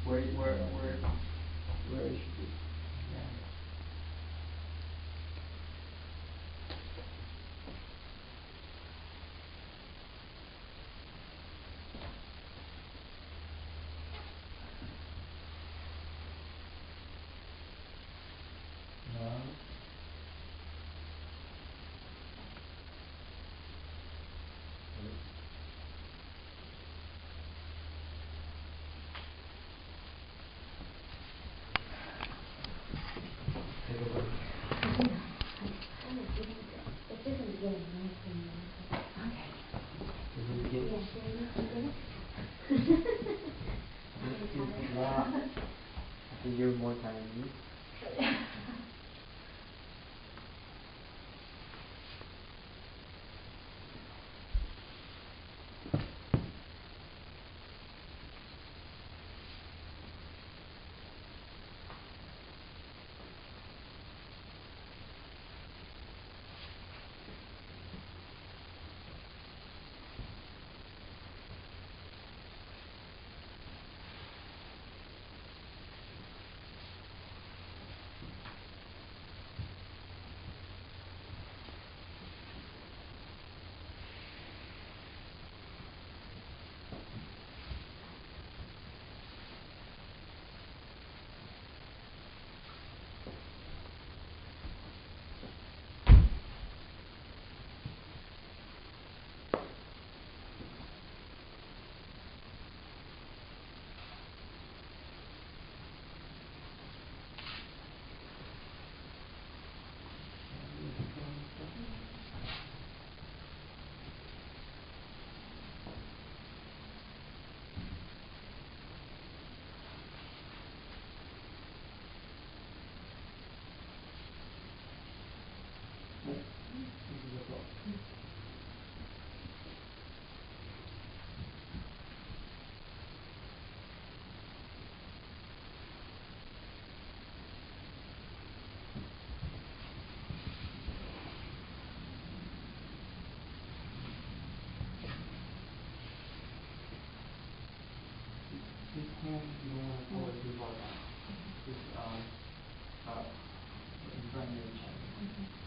where it should be. Yeah. No. Take a look. Does it begin? This is not. I think you're more tired than me. This hand you don't want to pull it too far back. Just in front of your chest.